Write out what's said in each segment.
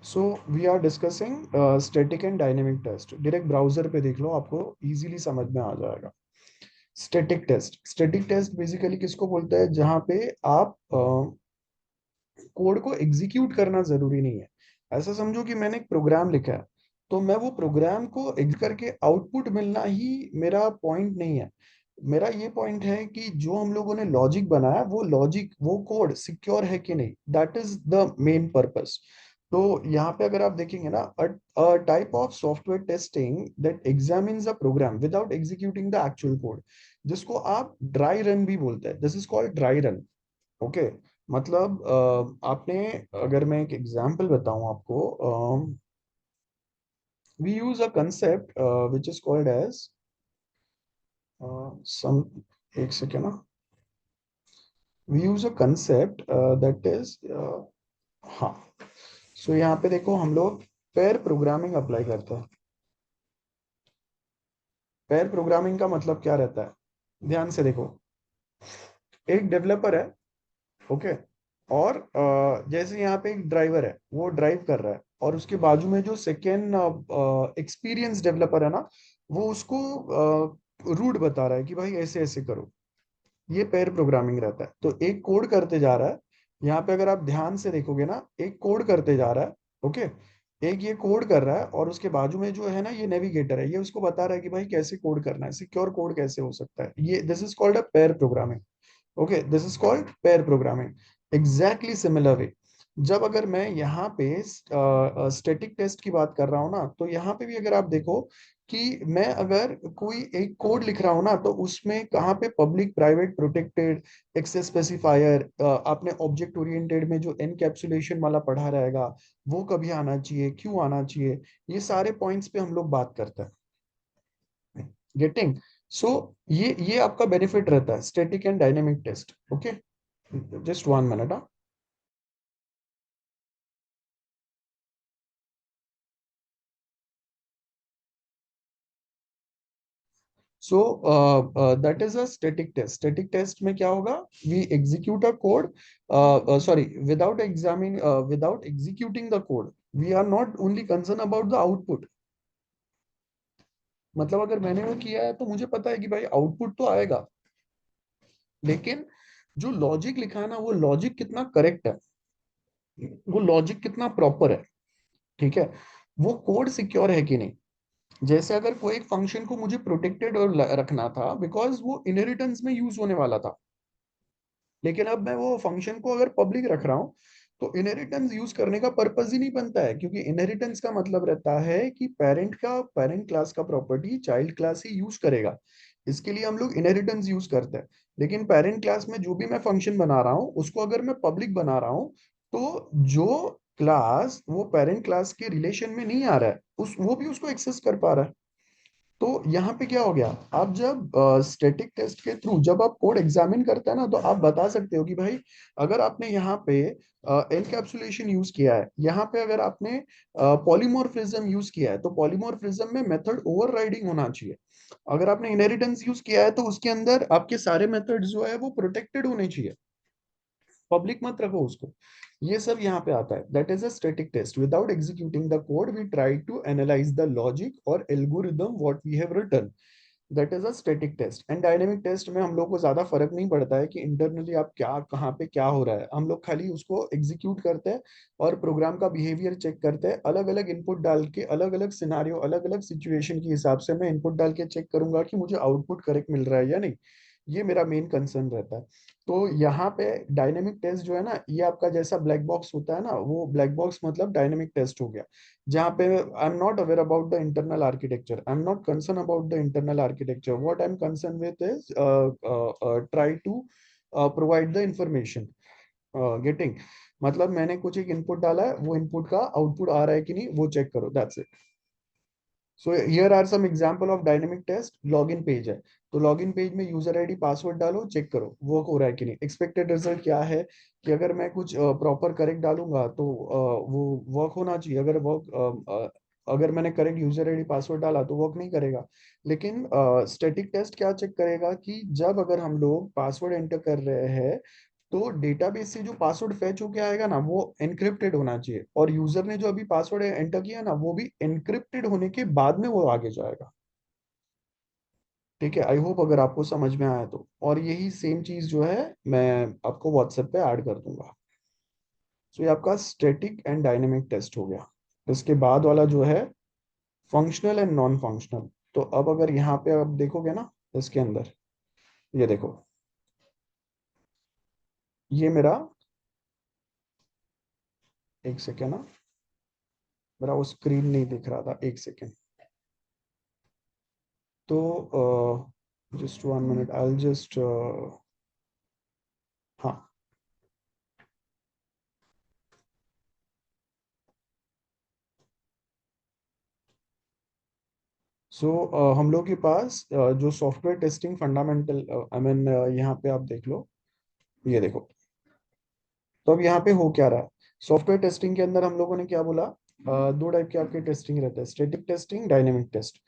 So we are discussing static and dynamic test. Direct browser पे देख लो, आपको easily समझ में आ जाएगा। स्टैटिक टेस्ट बेसिकली किसको बोलते हैं? जहां पे आप कोड को एग्जीक्यूट करना जरूरी नहीं है। ऐसा समझो कि मैंने एक प्रोग्राम लिखा है, तो मैं वो प्रोग्राम को एग्जीक्यूट करके आउटपुट मिलना ही मेरा पॉइंट नहीं है। मेरा ये पॉइंट है कि जो हम लोगों ने लॉजिक बनाया, वो लॉजिक, वो कोड सिक्योर है कि नहीं, that is the main purpose. तो यहाँ पे अगर आप देखेंगे ना, a type of software testing that examines a program without executing the actual code, जिसको आप ड्राई रन भी बोलते हैं। This is called dry run. Okay. मतलब आपने, अगर मैं एक एग्जांपल बताऊं आपको, we use a concept which is called as some, एक सेकेंड ना, we use a concept that is, हाँ। सो यहाँ पे देखो, हम लोग पेयर प्रोग्रामिंग अप्लाई करते हैं। पेयर प्रोग्रामिंग का मतलब क्या रहता है? ध्यान से देखो, एक डेवलपर है, ओके, और जैसे यहाँ पे एक ड्राइवर है, वो ड्राइव कर रहा है, और उसके बाजू में जो सेकेंड एक्सपीरियंस डेवलपर है ना, वो उसको रूट बता रहा है कि भाई ऐसे ऐसे करो। ये पेयर प्रोग्रामिंग रहता है। तो एक कोड करते जा रहा है, यहाँ पे अगर आप ध्यान से देखोगे ना, एक कोड करते जा रहा है, ओके, एक ये कोड कर रहा है, और उसके बाजू में जो है ना, ये नेविगेटर है, ये उसको बता रहा है कि भाई कैसे कोड करना है, सिक्योर कोड कैसे हो सकता है। ये this is called a pair programming. Okay, this is called pair programming. Exactly similar way, जब अगर मैं यहाँ पे स्टैटिक टेस्ट की बात कर रहा हूँ ना, तो यहाँ पे भी अगर आप देखो कि मैं अगर कोई एक कोड लिख रहा हूँ ना, तो उसमें कहाँ पे public, private, protected, access specifier, आपने ऑब्जेक्ट ओरिएंटेड में जो एनकैप्सुलेशन वाला पढ़ा रहेगा, वो कभी आना चाहिए, क्यों आना चाहिए, ये सारे पॉइंट्स पे हम लोग बात करते हैं। गेटिंग? सो ये आपका बेनिफिट रहता है static and dynamic test. Okay, just 1 minute. So that is a static test. Static test में क्या होगा? We execute a code, sorry, without executing the code, we are not only concern about the output. मतलब अगर मैंने वो किया है, तो मुझे पता है कि भाई आउटपुट तो आएगा, लेकिन जो लॉजिक लिखा है ना, वो लॉजिक कितना करेक्ट है, वो लॉजिक कितना प्रॉपर है, ठीक है, वो कोड सिक्योर है कि नहीं। जैसे अगर कोई एक फंक्शन को मुझे प्रोटेक्टेड और रखना था, बिकॉज वो इनहेरिटेंस में यूज होने वाला था, लेकिन अब मैं वो फंक्शन को अगर पब्लिक रख रहा हूँ, तो इनहेरिटेंस यूज करने का पर्पज ही नहीं बनता है, क्योंकि इनहेरिटेंस का मतलब रहता है कि पेरेंट क्लास का प्रॉपर्टी चाइल्ड क्लास ही यूज करेगा। इसके लिए हम लोग इनहेरिटेंस यूज करते हैं। लेकिन पेरेंट क्लास में जो भी मैं फंक्शन बना रहा हूँ, उसको अगर मैं पब्लिक बना रहा हूँ, तो जो क्लास वो पेरेंट क्लास के रिलेशन में नहीं आ रहा है, उस वो भी उसको एक्सेस कर पा रहा है। तो यहाँ पे क्या हो गया? आप जब स्टैटिक टेस्ट के थ्रू जब आप कोड एग्जामिन करते हैं ना, तो आप बता सकते हो कि भाई, अगर आपने यहाँ पे एनकैप्सुलेशन यूज किया है, यहाँ पे अगर आपने पॉलीमॉर्फिज्म यूज किया है, तो पॉलीमॉर्फिज्म में मेथड ओवरराइडिंग होना चाहिए। अगर आपने इनहेरिटेंस यूज किया है, तो उसके अंदर आपके सारे मेथड्स जो है वो प्रोटेक्टेड होने चाहिए, पब्लिक मत रखो उसको। ये सब यहाँ पे आता है। That is a static test. Without executing the code, we try to analyse the logic और algorithm what we have written. That is a static test. And dynamic test में हम लोग को ज्यादा फर्क नहीं पड़ता है कि इंटरनली आप क्या, कहाँ पे क्या हो रहा है, हम लोग खाली उसको एग्जीक्यूट करते हैं और प्रोग्राम का बिहेवियर चेक करते हैं। अलग अलग इनपुट डाल के, अलग अलग सिनारियो, अलग अलग सिचुएशन के हिसाब से मैं इनपुट डाल के चेक करूंगा कि मुझे आउटपुट करेक्ट मिल रहा है या नहीं। ये मेरा मेन कंसर्न रहता है। तो यहाँ पे डायनेमिक टेस्ट जो है ना, ये आपका जैसा ब्लैक बॉक्स होता है ना, वो ब्लैक बॉक्स मतलब डायनेमिक टेस्ट हो गया, जहाँ पे I am not aware about the internal architecture, I am not concern about the internal architecture, what I am concern with is try to provide the information. Getting? मतलब मैंने कुछ एक input डाला है, वो इनपुट का आउटपुट आ रहा है कि नहीं, वो चेक करो, that's it. So here are some example of dynamic test. Login page है, तो लॉगिन पेज में यूजर आईडी पासवर्ड डालो, चेक करो वर्क हो रहा है कि नहीं। एक्सपेक्टेड रिजल्ट क्या है कि अगर मैं कुछ प्रॉपर करेक्ट डालूंगा, तो वो वर्क होना चाहिए। अगर मैंने करेक्ट यूजर आईडी पासवर्ड डाला, तो वर्क नहीं करेगा। लेकिन स्टैटिक टेस्ट क्या चेक करेगा कि जब अगर हम लोग पासवर्ड एंटर कर रहे हैं, तो डेटाबेस से जो पासवर्ड फेच होके आएगा ना वो एनक्रिप्टेड होना चाहिए, और यूजर ने जो अभी पासवर्ड एंटर किया ना वो भी एनक्रिप्टेड होने के बाद में वो आगे जाएगा। ठीक है, आई होप अगर आपको समझ में आया तो। और यही सेम चीज जो है मैं आपको व्हाट्सएप पे ऐड कर दूंगा। सो ये आपका स्टैटिक एंड डायनेमिक टेस्ट हो गया। इसके बाद वाला जो है फंक्शनल एंड नॉन फंक्शनल। तो अब अगर यहाँ पे आप देखोगे ना, इसके अंदर ये देखो, ये मेरा, एक सेकेंड ना, मेरा वो स्क्रीन नहीं दिख रहा था, एक सेकेंड। तो जस्ट 1 मिनट, आई जस्ट, हाँ। सो हम लोग के पास जो software testing fundamental, I mean यहाँ पे आप देख लो, ये देखो। तो अब यहाँ पे हो क्या रहा है, सॉफ्टवेयर टेस्टिंग के अंदर हम लोगों ने क्या बोला, दो टाइप के आपके टेस्टिंग रहते हैं, स्टैटिक टेस्टिंग, डायनेमिक टेस्ट।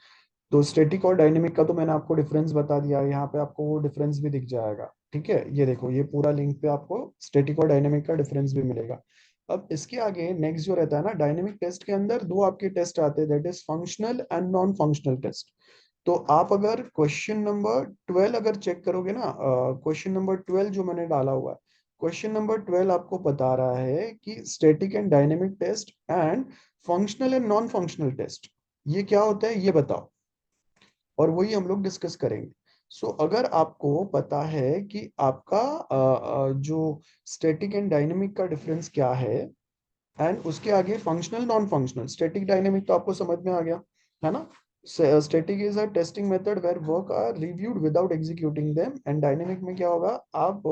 तो स्टैटिक और डायनेमिक का तो मैंने आपको डिफरेंस बता दिया, यहाँ पे आपको वो डिफरेंस भी दिख जाएगा। ठीक है, ये देखो, ये पूरा लिंक पे आपको स्टैटिक और डायनेमिक का डिफरेंस भी मिलेगा। अब इसके आगे नेक्स्ट जो रहता है ना, डायनेमिक टेस्ट के अंदर दो आपके टेस्ट आते हैं, that is functional and non functional test. तो आप अगर क्वेश्चन नंबर 12 अगर चेक करोगे ना, क्वेश्चन नंबर 12 जो मैंने डाला हुआ है, क्वेश्चन नंबर 12 आपको बता रहा है कि static and dynamic test and functional and non functional test ये क्या होता है ये बताओ। और वही हम लोग डिस्कस करेंगे। सो अगर आपको पता है कि आपका जो स्टैटिक एंड डायनेमिक का डिफरेंस क्या है, उसके आगे functional non functional, static dynamic तो आपको समझ में आ गया है ना। Static is a testing method where work are reviewed without executing them, and dynamic में क्या होगा, आप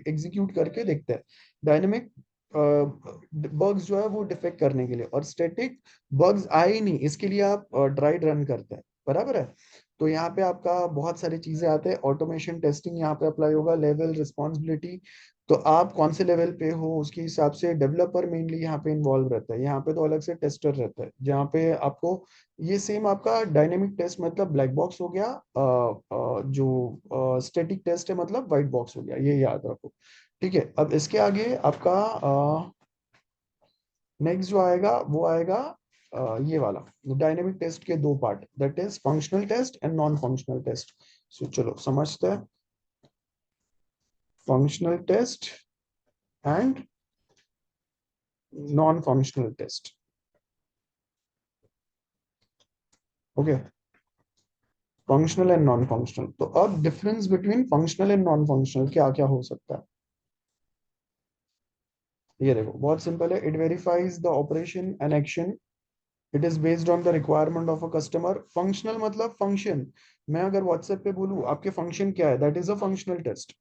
एग्जीक्यूट करके देखते हैं। डायनेमिक बग्स जो है वो डिफेक्ट करने के लिए, और स्टैटिक बग्स आए ही नहीं इसके लिए आप ड्राई रन करते हैं, बराबर है। तो यहाँ पे आपका बहुत सारी चीजें आते हैं, ऑटोमेशन टेस्टिंग यहाँ पे अप्लाई होगा, लेवल रिस्पॉन्सिबिलिटी, तो आप कौन से लेवल पे हो उसके हिसाब से डेवलपर मेनली यहाँ पे इन्वॉल्व रहता है, यहाँ पे तो अलग से टेस्टर रहता है जहाँ पे आपको, ये सेम आपका डायनेमिक टेस्ट मतलब ब्लैक बॉक्स हो गया, जो स्टैटिक टेस्ट है मतलब व्हाइट बॉक्स हो गया, ये याद रखो। ठीक है, अब इसके आगे आपका नेक्स्ट जो आएगा वो आएगा ये वाला, डायनेमिक टेस्ट के दो part, that is functional test and non functional test. So चलो समझते हैं, functional test and non functional test. Okay, functional and non functional, तो अब difference between functional and non functional क्या क्या हो सकता है, ये देखो बहुत सिंपल है, it verifies the operation and action, it is based on the requirement of a customer. Functional मतलब फंक्शन, मैं अगर व्हाट्सएप पे बोलूँ आपके फंक्शन क्या है, that is a functional test.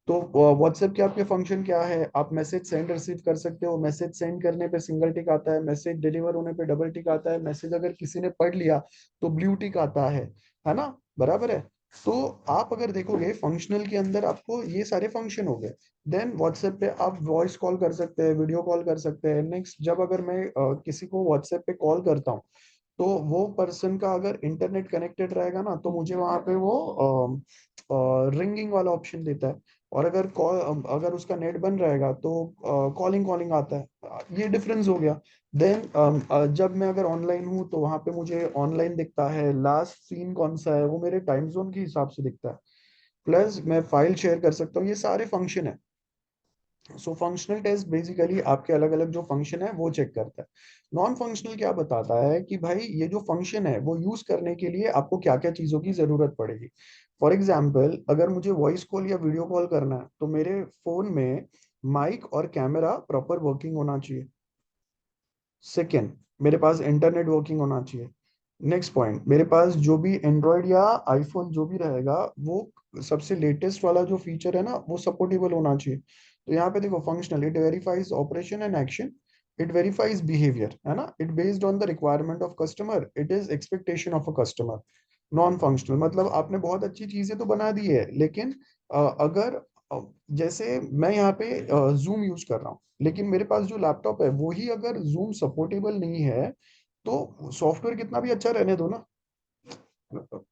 तो व्हाट्सएप के आपके फंक्शन क्या है, आप मैसेज सेंड रिसीव कर सकते हो, मैसेज सेंड करने पे सिंगल टिक आता है, मैसेज डिलीवर होने पे डबल टिक आता है, मैसेज अगर किसी ने पढ़ लिया तो ब्लू टिक आता है ना, बराबर है। तो आप अगर देखोगे फंक्शनल के अंदर आपको ये सारे फंक्शन हो गए। देन व्हाट्सएप पे आप वॉइस कॉल कर सकते हैं, वीडियो कॉल कर सकते हैं। नेक्स्ट, जब अगर मैं किसी को व्हाट्सएप पे कॉल करता हूँ तो वो पर्सन का अगर इंटरनेट कनेक्टेड रहेगा ना तो मुझे वहां पे वो रिंगिंग वाला ऑप्शन देता है, और अगर कॉल, अगर उसका नेट बंद रहेगा तो कॉलिंग कॉलिंग आता है, ये डिफरेंस हो गया। देन जब मैं अगर ऑनलाइन हूँ तो वहां पे मुझे ऑनलाइन दिखता है, लास्ट सीन कौन सा है वो मेरे टाइम जोन के हिसाब से दिखता है, प्लस मैं फाइल शेयर कर सकता हूँ, ये सारे फंक्शन है। सो फंक्शनल टेस्ट बेसिकली आपके अलग अलग जो फंक्शन है वो चेक करता है। नॉन फंक्शनल क्या बताता है कि भाई ये जो फंक्शन है वो यूज करने के लिए आपको क्या क्या चीजों की जरूरत पड़ेगी। फॉर एग्जाम्पल, अगर मुझे वॉइस कॉल या वीडियो कॉल करना है तो मेरे फोन में माइक और कैमरा प्रॉपर वर्किंग होना चाहिए। सेकेंड, मेरे पास इंटरनेट वर्किंग होना चाहिए। नेक्स्ट पॉइंट, मेरे पास जो भी एंड्रॉयड या आईफोन जो भी रहेगा वो सबसे लेटेस्ट वाला जो फीचर है ना वो सपोर्टेबल होना चाहिए। तो यहाँ पे देखो, functional it verifies operation and action, it verifies behaviour, है ना, it based on the requirement of customer, it is expectation of a customer. Non functional मतलब आपने बहुत अच्छी चीजें तो बना दी है, लेकिन अगर जैसे मैं यहाँ पे जूम यूज कर रहा हूँ, लेकिन मेरे पास जो लैपटॉप है वो ही अगर जूम सपोर्टेबल नहीं है तो सॉफ्टवेयर कितना भी अच्छा रहने दो ना,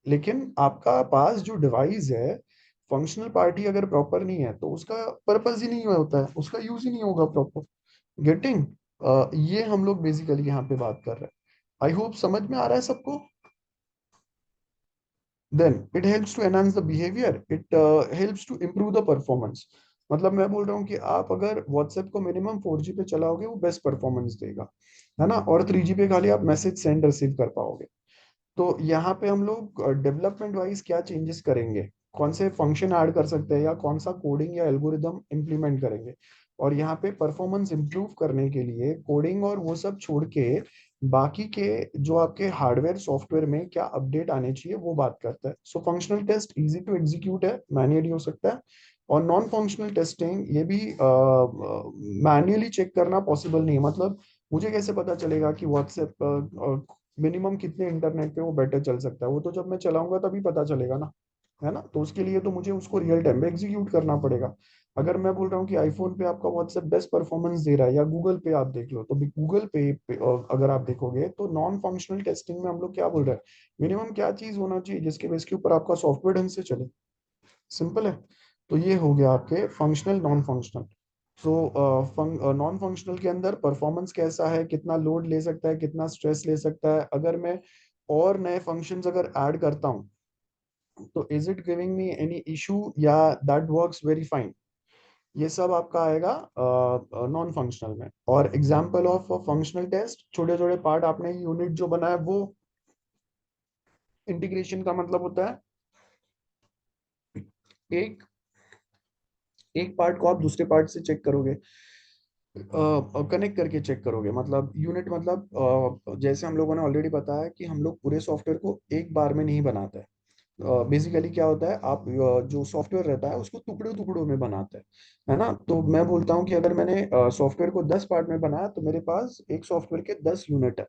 लेकिन आपका पास जो डिवाइस है फंक्शनल पार्ट ही अगर प्रॉपर नहीं है तो उसका पर्पस ही नहीं होता है, उसका यूज ही नहीं होगा प्रॉपर। गेटिंग? ये हम लोग बेसिकली यहाँ पे बात कर रहे हैं। आई होप समझ में आ रहा है सबको। Then it helps to enhance the behaviour, it helps to improve the performance. मतलब मैं बोल रहा हूँ कि आप अगर व्हाट्सएप को मिनिमम 4G पे चलाओगे वो बेस्ट परफॉर्मेंस देगा, है ना, और 3G पे खाली आप मैसेज सेंड रिसीव कर पाओगे। तो यहाँ पे हम लोग डेवलपमेंट वाइज क्या चेंजेस करेंगे, कौन से फंक्शन ऐड कर सकते हैं, या कौन सा कोडिंग या एल्गोरिदम इम्प्लीमेंट करेंगे। और यहाँ पे परफॉर्मेंस इंप्रूव करने के लिए कोडिंग और वो सब छोड़ के बाकी के जो आपके हार्डवेयर सॉफ्टवेयर में क्या अपडेट आने चाहिए वो बात करता है। So functional test easy to execute है, मैन्युअली हो सकता है। और नॉन फंक्शनल टेस्टिंग ये भी मैन्युअली चेक करना पॉसिबल नहीं है। मतलब मुझे कैसे पता चलेगा कि व्हाट्सएप मिनिमम कितने इंटरनेट पे वो बेटर चल सकता है, वो तो जब मैं चलाऊंगा तभी पता चलेगा ना, है ना। तो उसके लिए तो मुझे उसको रियल टाइम में एग्जीक्यूट करना पड़ेगा। अगर मैं बोल रहा हूँ कि आईफोन पे आपका व्हाट्सएप बेस्ट परफॉर्मेंस दे रहा है, या गूगल पे आप देख लो, तो भी गूगल पे अगर आप देखोगे तो नॉन फंक्शनल टेस्टिंग में हम लोग क्या बोल रहे हैं, मिनिमम क्या चीज होना चाहिए जिसके बेस के ऊपर आपका सॉफ्टवेयर ढंग से चले। सिंपल है। तो ये हो गया आपके functional non functional. So non functional के अंदर परफॉर्मेंस कैसा है, कितना लोड ले सकता है, कितना स्ट्रेस ले सकता है, अगर मैं और नए फंक्शंस अगर ऐड करता हूँ तो is it giving me any issue, या दैट वर्क्स वेरी फाइन। ये सब आपका आएगा नॉन फंक्शनल में। और एग्जांपल ऑफ फंक्शनल टेस्ट, छोटे छोटे पार्ट आपने यूनिट जो बनाया वो इंटीग्रेशन का मतलब होता है एक एक पार्ट को आप दूसरे पार्ट से चेक करोगे, कनेक्ट करके चेक करोगे। मतलब यूनिट मतलब जैसे हम लोगों ने ऑलरेडी बताया कि हम लोग पूरे सॉफ्टवेयर को एक बार में नहीं बनाते हैं। बेसिकली क्या होता है, आप जो सॉफ्टवेयर रहता है उसको टुकड़ों टुकड़ों में बनाते हैं, है ना। तो मैं बोलता हूँ कि अगर मैंने सॉफ्टवेयर को 10 पार्ट में बनाया तो मेरे पास एक सॉफ्टवेयर के 10 यूनिट है।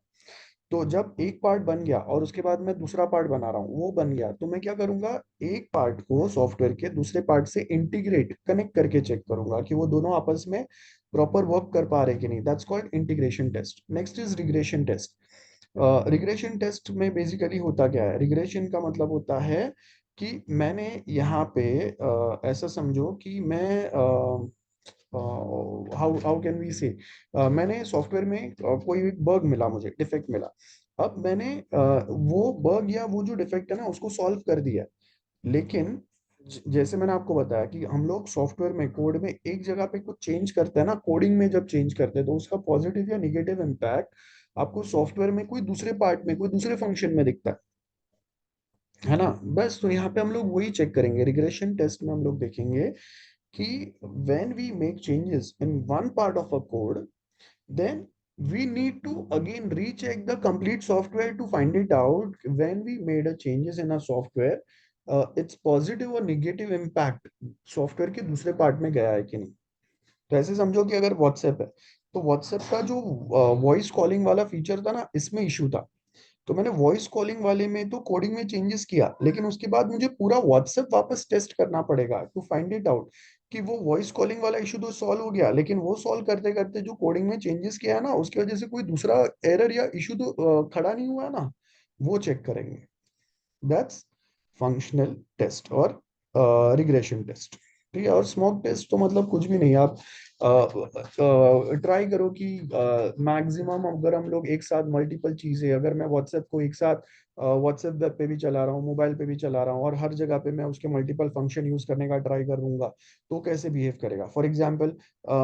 तो जब एक पार्ट बन गया और उसके बाद मैं दूसरा पार्ट बना रहा हूँ वो बन गया, तो मैं क्या करूंगा, एक पार्ट को सॉफ्टवेयर के दूसरे पार्ट से इंटीग्रेट कनेक्ट करके चेक करूंगा कि वो दोनों आपस में प्रॉपर वर्क कर पा रहे कि नहीं। That's called integration test. Next is regression test. Regression test में बेसिकली होता क्या है, रिग्रेशन का मतलब होता है कि मैंने यहाँ पे ऐसा समझो कि मैं हाउ हाउ कैन वी से, मैंने सॉफ्टवेयर में कोई एक बग मिला, मुझे डिफेक्ट मिला। अब मैंने वो बग या वो जो डिफेक्ट है ना उसको सॉल्व कर दिया। लेकिन जैसे मैंने आपको बताया कि हम लोग सॉफ्टवेयर में कोड में एक जगह पे कुछ चेंज करते हैं ना, कोडिंग में जब चेंज करते हैं तो उसका पॉजिटिव या निगेटिव इम्पैक्ट आपको सॉफ्टवेयर में कोई दूसरे पार्ट में कोई दूसरे फंक्शन में दिखता है ना। बस तो यहाँ पे हम लोग वही चेक करेंगे, रिग्रेशन टेस्ट में हम लोग देखेंगे कि when we make changes in one part of a code, then we need to again recheck the complete software to find it out when we made a changes in a software, its positive or negative impact software के दूसरे part में गया है कि नहीं। तो ऐसे समझो कि अगर व्हाट्सएप है तो व्हाट्सएप का जो वॉइस कॉलिंग वाला फीचर था ना इसमें इशू था। तो मैंने वॉइस कॉलिंग वाले में तो कोडिंग में चेंजेस किया, लेकिन उसके बाद मुझे पूरा व्हाट्सएप वापस टेस्ट करना पड़ेगा टू फाइंड इट आउट कि वो वॉइस कॉलिंग वाला इशू तो सॉल्व हो गया, लेकिन वो सॉल्व करते करते जो कोडिंग में चेंजेस किया है ना उसकी वजह से कोई दूसरा एरर या इशू तो खड़ा नहीं हुआ है ना, वो चेक करेंगे। दैट्स फंक्शनल टेस्ट और रिग्रेशन टेस्ट। ठीक है। और स्मोक टेस्ट तो मतलब कुछ भी नहीं, आप ट्राई करो कि मैक्सिमम अगर हम लोग एक साथ मल्टीपल चीजें, अगर मैं व्हाट्सएप को एक साथ व्हाट्सएप वेब पे भी चला रहा हूँ, मोबाइल पे भी चला रहा हूँ, और हर जगह पे मैं उसके मल्टीपल फंक्शन यूज करने का ट्राई करूंगा तो कैसे बिहेव करेगा। फॉर एग्जाम्पल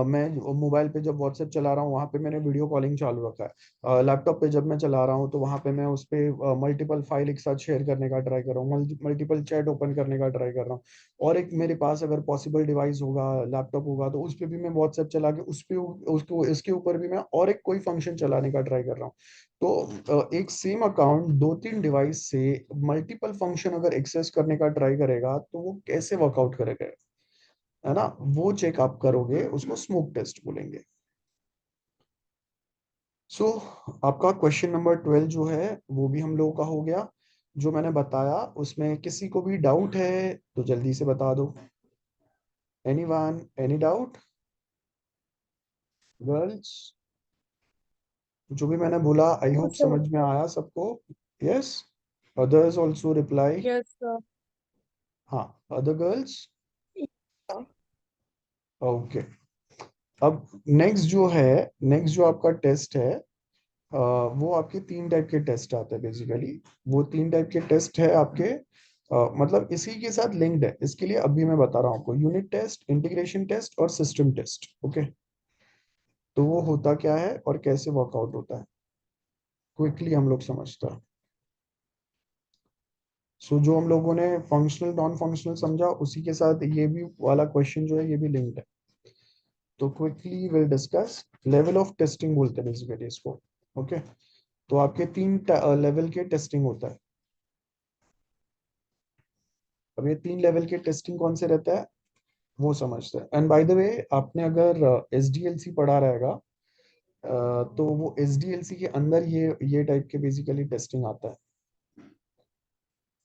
मैं मोबाइल पे जब व्हाट्सएप चला रहा हूँ वहां पे मैंने वीडियो कॉलिंग चालू रखा है, लैपटॉप पे जब मैं चला रहा हूँ तो वहां पे मैं उस पे मल्टीपल फाइल एक साथ शेयर करने का ट्राई कर रहा हूँ, मल्टीपल चैट ओपन करने का ट्राई कर रहा हूँ। और एक मेरे पास अगर पॉसिबल डिवाइस होगा, लैपटॉप होगा, तो उस पे भी मैं व्हाट्सएप चला के उस पे उसको इसके ऊपर भी मैं और एक कोई फंक्शन चलाने का ट्राई कर रहा हूँ। तो एक सेम अकाउंट दो तीन डिवाइस से मल्टीपल फंक्शन अगर एक्सेस करने का ट्राई करेगा तो वो कैसे वर्कआउट करेगा, है ना। वो चेक आप करोगे, उसको स्मोक टेस्ट बोलेंगे। सो आपका क्वेश्चन नंबर 12 जो है वो भी हम लोगों का हो गया। जो मैंने बताया उसमें किसी को भी डाउट है तो जल्दी से बता दो। Anyone, any doubt? गर्ल्स, जो भी मैंने बोला आई No, होप sir. समझ में आया सबको। Yes, others also reply. Yes, sir. Yes, others also reply. Yes, sir. Yes, others also reply. Yes, sir. हाँ, अदर गर्ल्स। हाँ। ओके। अब नेक्स्ट जो आपका टेस्ट है, वो आपके तीन टाइप के टेस्ट आते हैं बेसिकली। वो तीन टाइप के टेस्ट है आपके, मतलब इसी के साथ लिंक्ड है, इसके लिए अभी मैं बता रहा हूँ आपको। यूनिट टेस्ट, इंटीग्रेशन टेस्ट और सिस्टम टेस्ट। ओके, तो वो होता क्या है और कैसे वर्कआउट होता है, क्विकली हम लोग समझते हैं। सो जो हम लोगों ने फंक्शनल नॉन फंक्शनल समझा, उसी के साथ ये भी वाला क्वेश्चन जो है ये भी लिंक्ड है। तो quickly will discuss. Level of testing बोलते हैं बेसिकली इसको। ओके, तो आपके तीन लेवल के टेस्टिंग होता है। अब ये तीन लेवल के टेस्टिंग कौन से रहता है वो समझते हैं। एंड बाय द वे, आपने अगर एस डी एल सी पढ़ा रहेगा, तो वो एस डी एल सी के अंदर ये टाइप के बेसिकली टेस्टिंग आता है।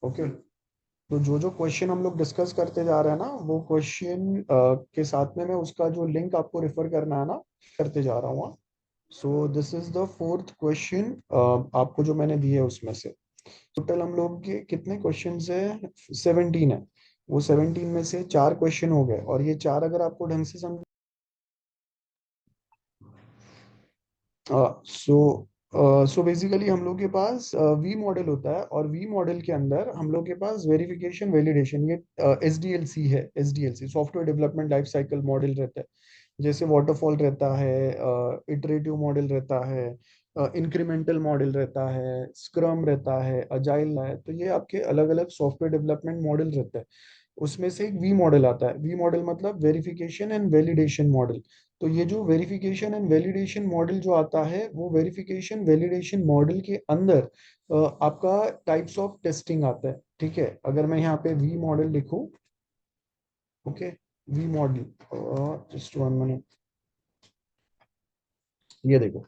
ओके, तो जो जो क्वेश्चन हम लोग डिस्कस करते जा रहे हैं ना, वो क्वेश्चन के साथ में मैं उसका जो लिंक आपको रेफर करना है ना, करते जा रहा हूँ। So this is the fourth question आपको जो मैंने दिए उसमें से। टोटल हम लोग के कितने क्वेश्चंस है, 17 है। वो 17 में से चार क्वेश्चन हो गए, और ये चार अगर आपको ढंग से समझ, सो सो बेसिकली हम लोग के पास वी मॉडल होता है, और वी मॉडल के अंदर हम लोग के पास वेरिफिकेशन वैलिडेशन, ये एस डी एल सी है। S D L C software development life cycle model रहता है। जैसे वाटरफॉल रहता है, इटरेटिव मॉडल रहता है, इंक्रीमेंटल मॉडल रहता है, स्क्रम रहता है, अजाइल है। तो ये आपके अलग अलग सॉफ्टवेयर डेवलपमेंट मॉडल रहते हैं। उसमें से एक वी मॉडल आता है। वी मॉडल मतलब वेरिफिकेशन एंड वैलिडेशन मॉडल। तो ये जो वेरिफिकेशन एंड वैलिडेशन मॉडल जो आता है, वो वेरिफिकेशन वैलिडेशन मॉडल के अंदर आपका टाइप्स ऑफ टेस्टिंग आता है। ठीक है, अगर मैं यहाँ पे वी मॉडल लिखूं, okay, V model, just 1 minute, ये देखो,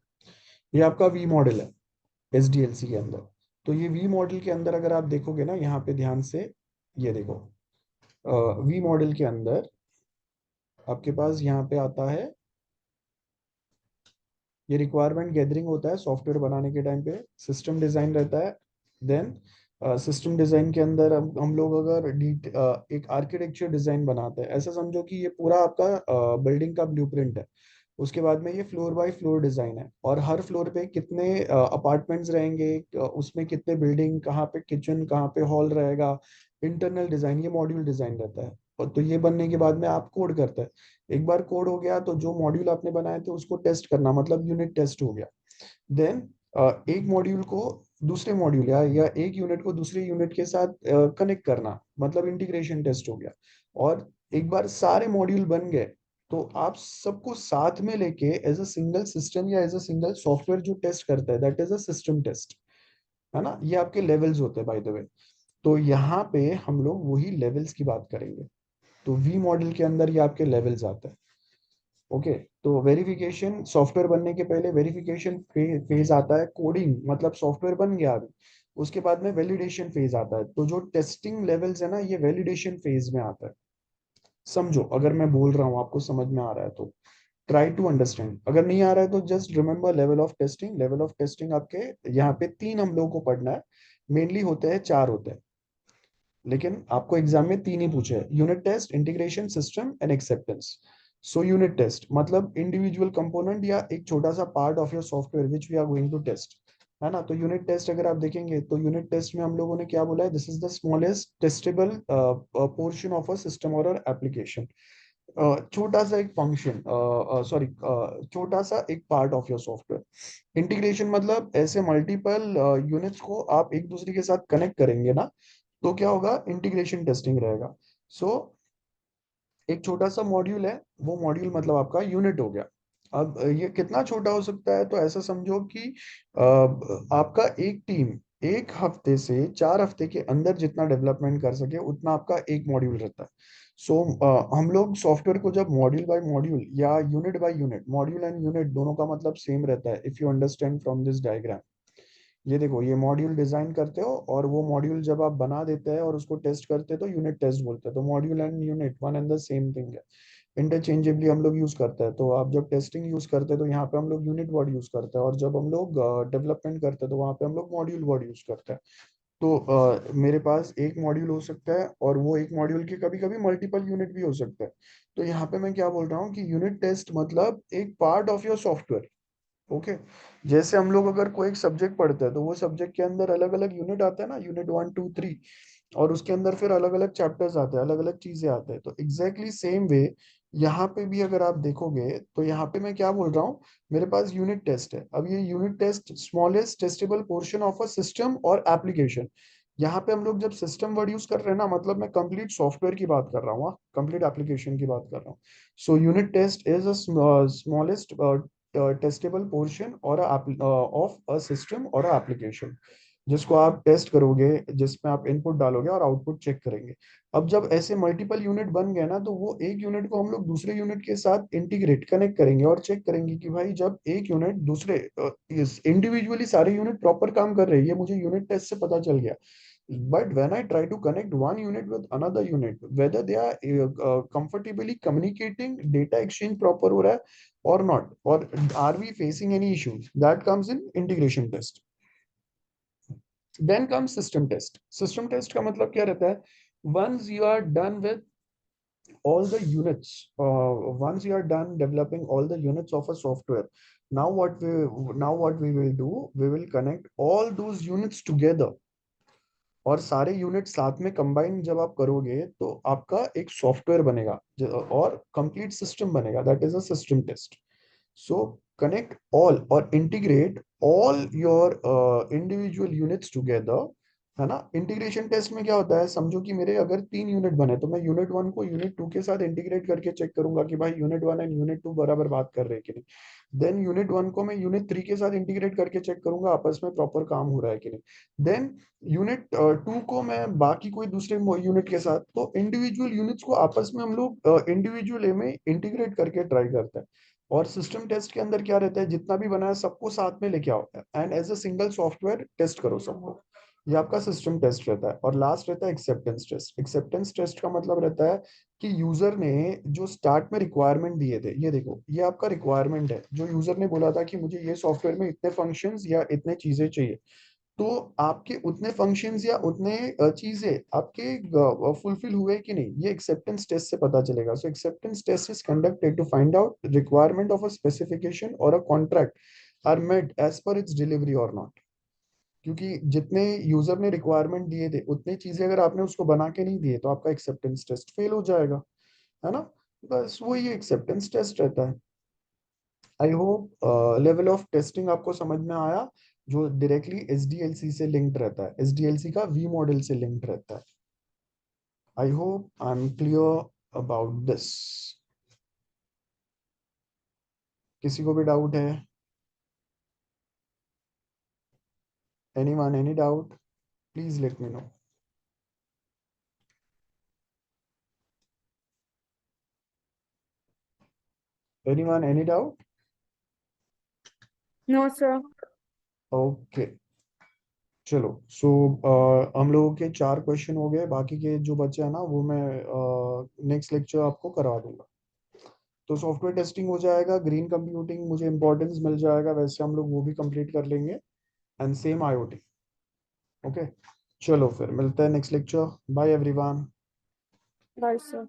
ये आपका वी मॉडल है एस डी एल सी के अंदर। तो ये वी मॉडल के अंदर अगर आप देखोगे ना यहाँ पे ध्यान से, ये देखो, वी मॉडल के अंदर आपके पास यहाँ पे आता है, ये रिक्वायरमेंट गैदरिंग होता है सॉफ्टवेयर बनाने के टाइम पे। सिस्टम डिजाइन रहता है। देन सिस्टम डिजाइन के अंदर हम लोग अगर एक आर्किटेक्चर डिजाइन बनाते हैं, ऐसा समझो कि ये पूरा आपका बिल्डिंग का ब्लूप्रिंट है। उसके बाद में ये फ्लोर बाय फ्लोर डिजाइन है, और हर फ्लोर पे कितने अपार्टमेंट्स रहेंगे, उसमें कितने बिल्डिंग, कहाँ पे किचन, कहाँ पे हॉल रहेगा, इंटरनल डिजाइन, ये मॉड्यूल डिजाइन रहता है। और तो ये बनने के बाद में आप कोड करते हैं। एक बार कोड हो गया तो जो मॉड्यूल आपने बनाए थे उसको टेस्ट करना, मतलब यूनिट टेस्ट हो गया। देन एक मॉड्यूल को दूसरे मॉड्यूल या एक यूनिट को दूसरे यूनिट के साथ कनेक्ट करना, मतलब इंटीग्रेशन टेस्ट हो गया। और एक बार सारे मॉड्यूल बन गए, तो आप सबको साथ में लेके एज अ सिंगल सिस्टम या एज अ सिंगल सॉफ्टवेयर जो टेस्ट करता है, that is a system test. है ना, ये आपके लेवल्स होते हैं बाय द वे। तो यहाँ पे हम लोग वही लेवल्स की बात करेंगे। तो वी मॉडल के अंदर ये आपके लेवल्स आते हैं। ओके, तो वेरिफिकेशन, सॉफ्टवेयर बनने के पहले वेरिफिकेशन फेज आता है, कोडिंग मतलब सॉफ्टवेयर बन गया अभी। उसके बाद में वैलिडेशन फेज आता है। तो जो टेस्टिंग लेवल्स है ना, ये वैलिडेशन फेज में आता है। समझो, अगर मैं बोल रहा हूँ आपको समझ में आ रहा है तो ट्राई टू अंडरस्टैंड। अगर नहीं आ रहा है तो just remember level of testing. Level of testing आपके यहाँ पे तीन हम लोगों को पढ़ना है। मेनली होते हैं चार होते हैं, लेकिन आपको एग्जाम में तीन ही पूछे हैं: unit test, integration, system and acceptance. So unit test मतलब इंडिविजुअल कंपोनेंट या एक छोटा सा part of your software which we are going to test. है ना, तो यूनिट टेस्ट अगर आप देखेंगे तो यूनिट टेस्ट में हम लोगों ने क्या बोला है, this is the smallest testable portion of a system और एप्लीकेशन। छोटा सा एक फंक्शन, सॉरी, छोटा सा एक part of your software. Integration मतलब ऐसे मल्टीपल यूनिट्स को आप एक दूसरे के साथ कनेक्ट करेंगे ना, तो क्या होगा, इंटीग्रेशन टेस्टिंग रहेगा। सो एक छोटा सा मॉड्यूल है, वो मॉड्यूल मतलब आपका यूनिट हो गया। अब ये कितना छोटा हो सकता है, तो ऐसा समझो कि आपका एक टीम एक हफ्ते से 4 हफ्ते के अंदर जितना डेवलपमेंट कर सके, उतना आपका एक मॉड्यूल रहता है। सो हम लोग सॉफ्टवेयर को जब मॉड्यूल बाय मॉड्यूल या unit by unit, module and unit दोनों का मतलब सेम रहता है if you understand from this diagram. ये देखो, ये मॉड्यूल डिजाइन करते हो, और वो मॉड्यूल जब आप बना देते हैं और उसको टेस्ट करते हैं तो यूनिट टेस्ट बोलते हैं। तो module and unit one and the same thing है, इंटरचेंजेबली हम लोग यूज करते हैं। तो आप जब टेस्टिंग यूज करते हैं तो यहाँ पे हम लोग यूनिट वर्ड यूज करते हैं, और जब हम लोग डेवलपमेंट करते हैं तो वहाँ पे हम लोग मॉड्यूल वर्ड यूज करते हैं। तो मेरे पास एक मॉड्यूल हो सकता है और वो एक मॉड्यूल के कभी कभी मल्टीपल यूनिट भी हो सकता है। तो यहाँ पे मैं क्या बोल रहा हूँ कि यूनिट टेस्ट मतलब एक part of your software. Okay. जैसे हम लोग अगर कोई एक सब्जेक्ट पढ़ते हैं तो वो सब्जेक्ट के अंदर अलग अलग यूनिट आते हैं ना, यूनिट 1 2 3, और उसके अंदर फिर अलग अलग चैप्टर्स आते हैं, अलग अलग चीजें आते हैं। तो एग्जैक्टली सेम वे यहाँ पे भी अगर आप देखोगे तो यहाँ पे मैं क्या बोल रहा हूँ, मेरे पास यूनिट टेस्ट है। अब ये unit test smallest testable portion of a system और एप्लीकेशन। यहाँ पे हम लोग जब सिस्टम वर्ड यूज कर रहे हैं ना, मतलब मैं कंप्लीट सॉफ्टवेयर की बात कर रहा हूँ, कंप्लीट एप्लीकेशन की बात कर रहा हूँ। So unit test is a smallest testable portion और ऑफ अ सिस्टम और एप्लीकेशन, जिसको आप टेस्ट करोगे, जिसमें आप इनपुट डालोगे और आउटपुट चेक करेंगे। अब जब ऐसे मल्टीपल यूनिट बन गए ना, तो वो एक यूनिट को हम लोग दूसरे यूनिट के साथ इंटीग्रेट कनेक्ट करेंगे और चेक करेंगे कि भाई जब एक यूनिट दूसरे इंडिविजुअली सारे यूनिट प्रॉपर काम कर रहे हैं, ये मुझे यूनिट टेस्ट से पता चल गया। But when I try to connect one unit with another unit, whether they are comfortably communicating, data exchange proper हो रहा है or not, or are we facing any issues, that comes in integration test. Then comes system test. System test का मतलब क्या रहता है? Once you are done with all the units, once you are done developing all the units of a software, now what we will do, we will connect all those units together, और सारे unit साथ में combine जब आप करोगे तो आपका एक सॉफ्टवेयर बनेगा और कंप्लीट सिस्टम बनेगा, that is a system test. So connect all or integrate all your individual units together, है ना। इंटीग्रेशन टेस्ट में क्या होता है, समझो कि मेरे अगर 3 यूनिट बने तो मैं यूनिट 1 को यूनिट 2 के साथ इंटीग्रेट करके चेक करूंगा कि भाई यूनिट 1 एंड यूनिट 2 बराबर बात कर रहे हैं कि नहीं। देन यूनिट 1 को मैं यूनिट 3 के साथ इंटीग्रेट करके चेक करूंगा आपस में प्रॉपर काम हो रहा है कि नहीं। देन यूनिट 2 को मैं बाकी कोई दूसरे यूनिट के साथ, तो इंडिविजुअल यूनिट्स को आपस में हम लोग इंडिविजुअल में इंटीग्रेट करके ट्राई करते हैं। और सिस्टम टेस्ट के अंदर क्या रहता है, जितना भी बना है सबको साथ में लेके आओ and as a single software test करो सबको। ये आपका सिस्टम टेस्ट रहता है। और लास्ट रहता है एक्सेप्टेंस टेस्ट। एक्सेप्टेंस टेस्ट का मतलब रहता है कि यूजर ने जो स्टार्ट में रिक्वायरमेंट दिए थे, ये देखो ये आपका रिक्वायरमेंट है, जो यूजर ने बोला था कि मुझे ये सॉफ्टवेयर में इतने फंक्शंस या इतने चीजें चाहिए, तो आपके उतने फंक्शंस या उतने चीजें आपके फुलफिल हुए कि नहीं, ये एक्सेप्टेंस टेस्ट से पता चलेगा। So acceptance test is conducted to find out requirement of a specification or a contract are met as per its delivery or not. क्योंकि जितने यूजर ने रिक्वायरमेंट दिए थे उतनी चीजें अगर आपने उसको बना के नहीं दिए तो आपका एक्सेप्टेंस टेस्ट फेल हो जाएगा, है ना। बस वही एक्सेप्टेंस टेस्ट रहता है। I hope level of testing आपको समझ में आया, जो डायरेक्टली एसडीएलसी से लिंक्ड रहता है, एसडीएलसी का वी मॉडल से लिंक्ड रहता है। I hope I am clear about this. किसी को भी डाउट है? Anyone, any doubt? Please let me know. Anyone, any doubt? No, sir. Okay, चलो। सो हम लोगों के 4 क्वेश्चन हो गए, बाकी के जो बचे हैं ना वो मैं नेक्स्ट लेक्चर आपको करवा दूंगा। तो सॉफ्टवेयर टेस्टिंग हो जाएगा, ग्रीन कंप्यूटिंग मुझे इंपॉर्टेंस मिल जाएगा, वैसे हम लोग वो भी कंप्लीट कर लेंगे, एंड सेम आईओटी। ओके, चलो फिर मिलते हैं next lecture. Bye everyone. Bye, sir.